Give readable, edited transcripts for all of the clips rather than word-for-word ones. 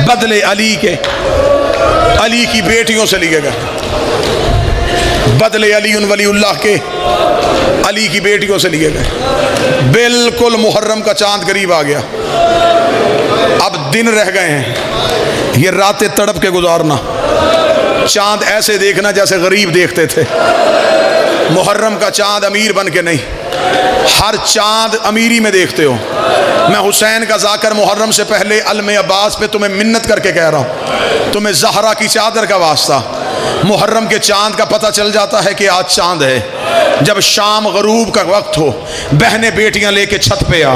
बदले अली के, अली की बेटियों से लिए गए। बदले अली उन वलीउल्लाह के, अली की बेटियों से लिए गए। बिल्कुल मुहर्रम का चांद करीब आ गया, अब दिन रह गए हैं। ये रातें तड़प के गुजारना, चांद ऐसे देखना जैसे गरीब देखते थे। मुहर्रम का चांद अमीर बन के नहीं, हर चांद अमीरी में देखते हो। मैं हुसैन का जाकर मुहर्रम से पहले अलमे अब्बास पे तुम्हें मिन्नत करके कह रहा हूँ, तुम्हें ज़हरा की चादर का वास्ता। मुहर्रम के चांद का पता चल जाता है कि आज चांद है। जब शाम गरूब का वक्त हो, बहनें बेटियां लेके छत पे आ,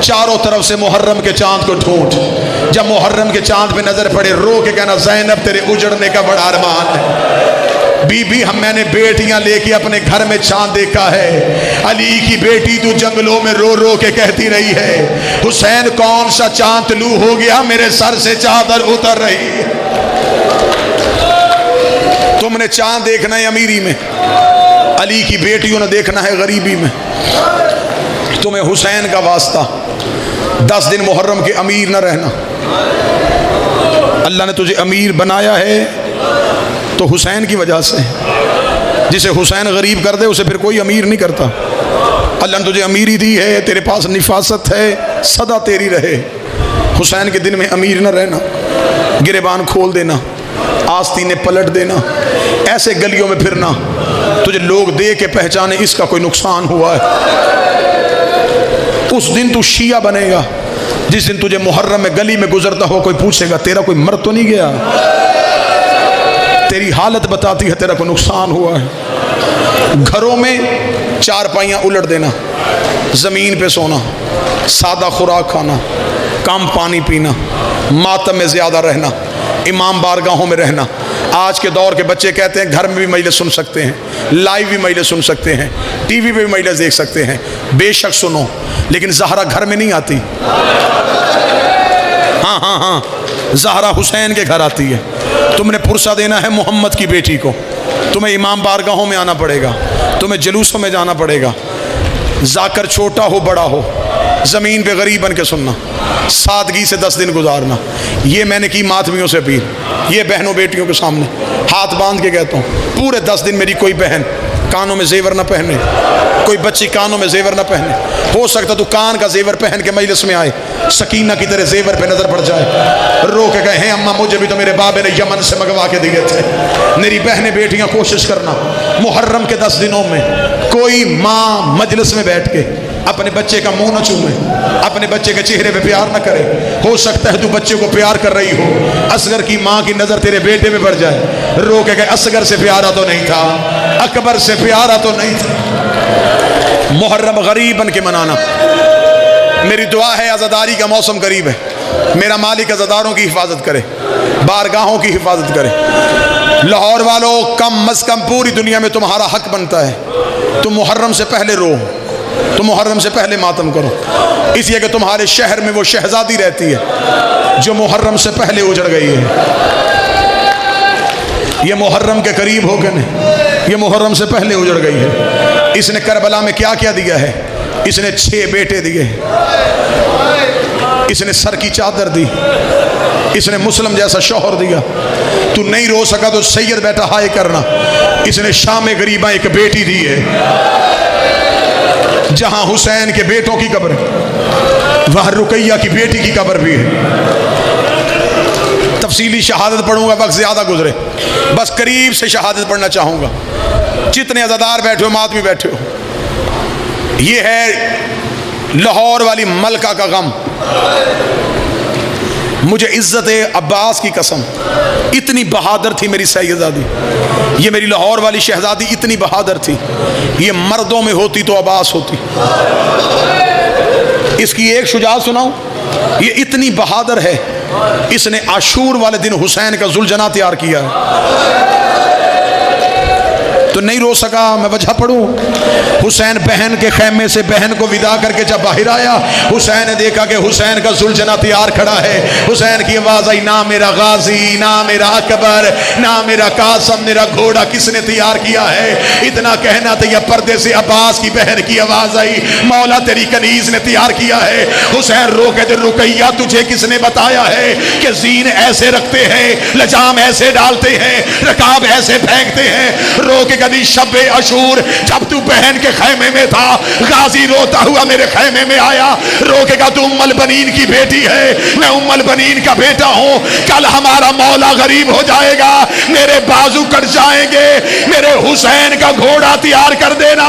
चारों तरफ से मुहर्रम के चांद को ढूंढ। जब मुहर्रम के चांद पे नजर पड़े, रो के कहना ज़ैनब तेरे उजड़ने का बड़ा अरमान है। बीबी मैंने बेटियां लेके अपने घर में चांद देखा है। अली की बेटी तू जंगलों में रो रो के कहती रही है, हुसैन कौन सा चांद तलू हो गया, मेरे सर से चादर उतर रही है। तुमने चांद देखना है अमीरी में, अली की बेटियों ने देखना है गरीबी में। तुम्हें हुसैन का वास्ता, 10 दिन मुहर्रम के अमीर न रहना। अल्लाह ने तुझे अमीर बनाया है तो हुसैन की वजह से। जिसे हुसैन गरीब कर दे उसे फिर कोई अमीर नहीं करता। अल्लाह ने तुझे अमीरी दी है, तेरे पास निफासत है, सदा तेरी रहे। हुसैन के दिन में अमीर न रहना, गिरेबान खोल देना, आस्तीने पलट देना, ऐसे गलियों में फिरना तुझे लोग दे के पहचाने इसका कोई नुकसान हुआ है। उस दिन तू शिया बनेगा जिस दिन तुझे मुहर्रम में गली में गुजरता हो कोई पूछेगा तेरा कोई मर तो नहीं गया। तेरी हालत बताती है तेरा कोई नुकसान हुआ है। घरों में चारपाइयाँ उलट देना, ज़मीन पे सोना, सादा खुराक खाना, कम पानी पीना, मातम में ज़्यादा रहना, इमाम बारगाहों में रहना। आज के दौर के बच्चे कहते हैं घर में भी मजलिस सुन सकते हैं, लाइव भी मजलिस सुन सकते हैं, टीवी पे भी मजलिस देख सकते हैं। बेशक सुनो, लेकिन ज़हरा घर में नहीं आती। हाँ हाँ हाँ, ज़हरा हुसैन के घर आती है। तुमने पुरसा देना है मोहम्मद की बेटी को, तुम्हें इमाम बारगाहों में आना पड़ेगा, तुम्हें जुलूसों में जाना पड़ेगा। जाकर छोटा हो बड़ा हो, ज़मीन पे गरीब बन के सुनना, सादगी से 10 दिन गुजारना। ये मैंने की मातमियों से अपील, ये बहनों बेटियों के सामने हाथ बांध के कहता हूँ, पूरे 10 दिन मेरी कोई बहन कानों में जेवर ना पहने, कोई बच्ची कानों में जेवर ना पहने। हो सकता तो कान का जेवर पहन के मजलिस में आए, सकीना की तरह जेवर पे नजर पड़ जाए, रो के कहे अम्मा मुझे भी तो मेरे बाबे ने यमन से मंगवा के दिए थे। मेरी बहनें बेटियां कोशिश करना, मुहर्रम के 10 दिनों में कोई माँ मजलिस में बैठ के अपने बच्चे का मुंह न चूमे, अपने बच्चे के चेहरे पे प्यार न करे। हो सकता है तू बच्चे को प्यार कर रही हो, असगर की माँ की नजर तेरे बेटे में पड़ जाए, रो के कहे असगर से प्यारा तो नहीं था, अकबर से प्यारा तो नहीं था। मुहर्रम गरीब बन के मनाना। मेरी दुआ है आज़ादारी का मौसम करीब है, मेरा मालिक आज़ादारों की हिफाजत करे, बारगाहों की हिफाजत करे। लाहौर वालों, कम अज़ कम पूरी दुनिया में तुम्हारा हक बनता है तुम मुहर्रम से पहले रो, तुम मुहर्रम से पहले मातम करो, इसलिए कि तुम्हारे शहर में वो शहजादी रहती है जो मुहर्रम से पहले उजड़ गई है। ये मुहर्रम के करीब होकर नहीं, ये मुहर्रम से पहले उजड़ गई है। इसने करबला में क्या क्या दिया है? इसने 6 बेटे दिए, इसने सर की चादर दी, इसने मुस्लिम जैसा शौहर दिया। तू नहीं रो सका तो सैयद बेटा हाय करना, इसने शाम गरीबा एक बेटी दी है जहां हुसैन के बेटों की कब्र है, वहां रुकैया की बेटी की कब्र भी है। तफसीली शहादत पढ़ूंगा, वक्त ज्यादा गुजरे, बस करीब से शहादत पढ़ना चाहूंगा। जितने अज़ादार बैठे हो, मातमी बैठे हो, ये है लाहौर वाली मलका का गम। मुझे इज्जत अब्बास की कसम, इतनी बहादुर थी मेरी सैयदादी, ये मेरी लाहौर वाली शहजादी इतनी बहादुर थी, ये मर्दों में होती तो अब्बास होती। इसकी एक शुजाअत सुनाऊं, ये इतनी बहादुर है, इसने आशूर वाले दिन हुसैन का जुलजना तैयार किया है। तो नहीं रो सका। मैं वजह पढ़ूं? हुसैन बहन के खेमे से बहन को विदा करके जब बाहर आया, हुसैन ने देखा कि हुसैन का जुलझना तैयार खड़ा है। हुसैन की आवाज आई, ना मेरा गाजी, ना मेरा अकबर, ना मेरा कासम, मेरा घोड़ा किसने तैयार किया है? इतना कहना था, यह पर्दे से अब्बास की बहन की आवाज आई, मौला तेरी कनीज ने तैयार किया है। हुसैन रो के, रुकैया तुझे किसने बताया है कि जीन ऐसे रखते हैं, लजाम ऐसे डालते हैं, रकाब ऐसे फेंकते हैं? रो के कभी शब्बे अशूर जब तू बहन के खैमे में था, गाजी रोता हुआ मेरे खैमे में आया, रोकेगा तू उम्मुल बनीन की बेटी है, मैं उम्मुल बनीन का बेटा हूं, कल हमारा मौला गरीब हो जाएगा, मेरे बाजू कट जाएंगे, मेरे हुसैन का घोड़ा तैयार कर देना।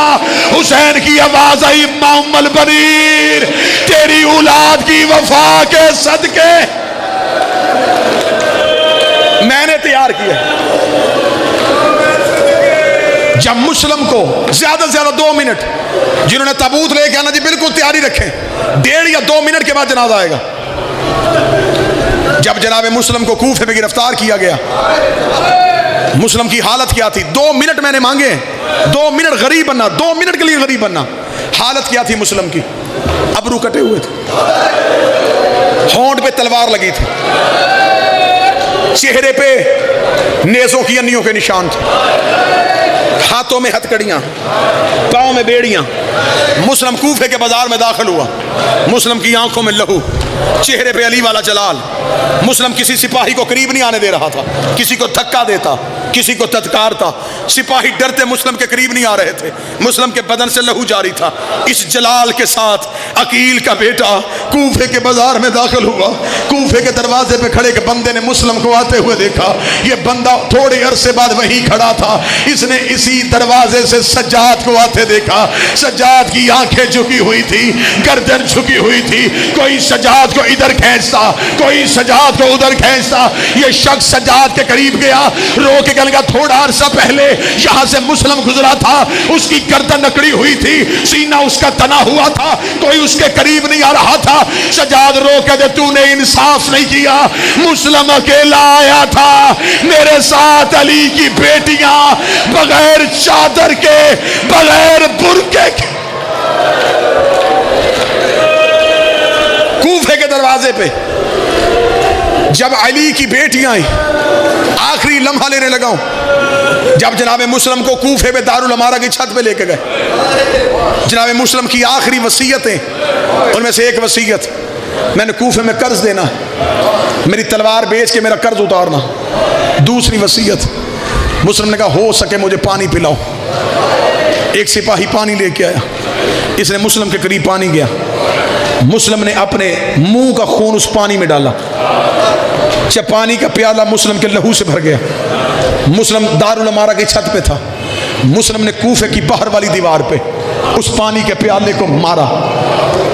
हुसैन की आवाज आई, उम्मुल बनीन तेरी औलाद की वफा के सदके मैंने तैयार किया। जब मुस्लिम को ज्यादा से ज्यादा 2 मिनट, जिन्होंने ताबूत लेके आना जी बिल्कुल तैयारी रखें, 1.5 या 2 मिनट के बाद जनाजा आएगा। जब जनाब मुस्लिम को कूफे में गिरफ्तार किया गया, मुस्लिम की हालत क्या थी? 2 मिनट मैंने मांगे, 2 मिनट गरीब बनना, 2 मिनट के लिए गरीब बनना। हालत क्या थी मुस्लिम की? अबरू कटे हुए थे, होंठ पे तलवार लगी थी, चेहरे पे नेज़ों की अन्नियों के निशान थे, हाथों में हथकड़ियां, पांव में बेड़ियां। मुस्लिम कूफे के बाजार में दाखिल हुआ, मुस्लिम की आंखों में लहू, चेहरे पे अली वाला जलाल। मुस्लिम किसी सिपाही को करीब नहीं आने दे रहा था, किसी को धक्का देता, किसी को तत्कारता। सिपाही डरते मुस्लिम के करीब नहीं आ रहे थे, मुस्लिम के बदन से लहू जारी था। इस जलाल के साथ अकील का बेटा कूफे के बाजार में दाखिल हुआ। कूफे के दरवाजे पे खड़े के बंदे ने मुस्लिम को आते हुए देखा। ये बंदा थोड़े अरसे बाद वहीं खड़ा था, इसने इसी दरवाजे से सज्जाद को आते देखा। सज्जाद की आंखें झुकी हुई थी, गर्दन झुकी हुई थी, कोई सज्जाद को इधर खींचता, कोई सज्जाद को उधर खींचता। ये शख्स सज्जाद के करीब गया, रो के लगा, थोड़ा अरसा पहले यहां से मुस्लिम गुजरा था, उसकी गर्दन नकड़ी हुई थी, सीना उसका तना हुआ था, कोई उसके करीब नहीं आ रहा था। सज्जाद रो के दे, तूने इंसाफ नहीं किया, मुस्लिम अकेला आया था, मेरे साथ अली की बेटियां बगैर चादर के, बगैर बुर्के के। कूफे के दरवाजे पे जब अली की बेटियां आई, आखिरी लम्हा लेने लगा हूं, जब जनाब मुस्लिम को कूफे में दारुल अमारा की छत पे लेके गए। जनाब मुस्लिम की आखिरी वसीयतें, उनमें से एक वसीयत, मैंने कूफे में कर्ज देना, मेरी तलवार बेच के मेरा कर्ज उतारना। दूसरी वसीयत, मुस्लिम ने कहा हो सके मुझे पानी पिलाओ। एक सिपाही पानी लेके आया, इसने मुस्लिम के करीब पानी गया, मुस्लिम ने अपने मुंह का खून उस पानी में डाला, जब पानी का प्याला मुस्लिम के लहू से भर गया। मुस्लिम दारुल अमारा की छत पे था, मुस्लिम ने कूफे की बाहर वाली दीवार पे उस पानी के प्याले को मारा,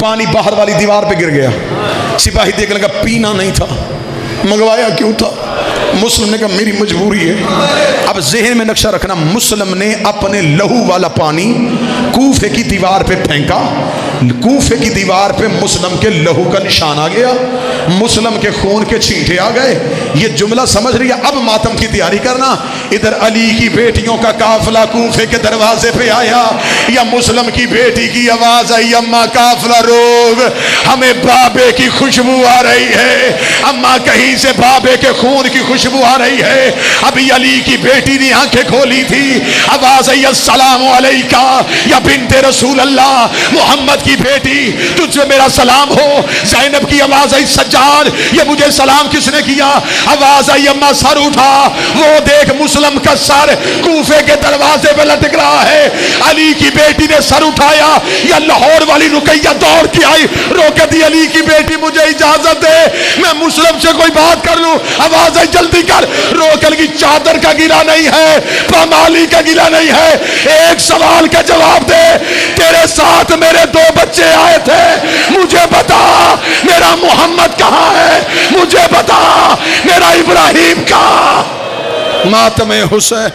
पानी बाहर वाली दीवार पे गिर गया। सिपाही देखने लगा, पीना नहीं था, मंगवाया क्यों था? मुस्लिम ने कहा मेरी मजबूरी है। अब ज़हन में नक्शा रखना, मुस्लिम ने अपने लहू वाला पानी कूफे की दीवार पे फेंका, कूफे की दीवार पे मुस्लिम के लहू का निशान आ गया, मुस्लिम के खून के छींटे आ गए। ये जुमला समझ रही है? अब मातम की तैयारी करना। इधर अली की बेटियों का काफिला कूफे के दरवाजे पे आया, या मुस्लिम की बेटी की आवाज आई, अम्मा काफिला रोग, हमें बाबे की खुशबू आ रही है, अम्मा कहीं से बाबे के खून की खुशबू आ रही है। अभी अली की बेटी ने आंखें खोली थी, आवाज आई, अस्सलामु अलैका या बिन्ते रसूल अल्लाह, मोहम्मद की बेटी तुझे मेरा सलाम हो। ज़ैनब की आवाज आई, सज्जाद ये मुझे सलाम किसने किया? आवाज आई, अम्मा सर उठा, वो देख मुस्लिम का सर कूफे के दरवाजे पे लटक रहा है। अली की बेटी ने सर उठाया, या लाहौर वाली रुकैया दौड़ के आई, रोके दी, अली की बेटी मुझे इजाजत दे, मैं मुस्लिम से कोई बात कर लूं। आवाज आई, जल्दी कर। रोकल की चादर का गिला नहीं है, पामाली का गिला नहीं है, एक सवाल का जवाब दे, तेरे साथ मेरे 2 बच्चे आए थे, मुझे बता मेरा मोहम्मद कहां है, मुझे बता मेरा इब्राहिम का। मातमे हुसैन।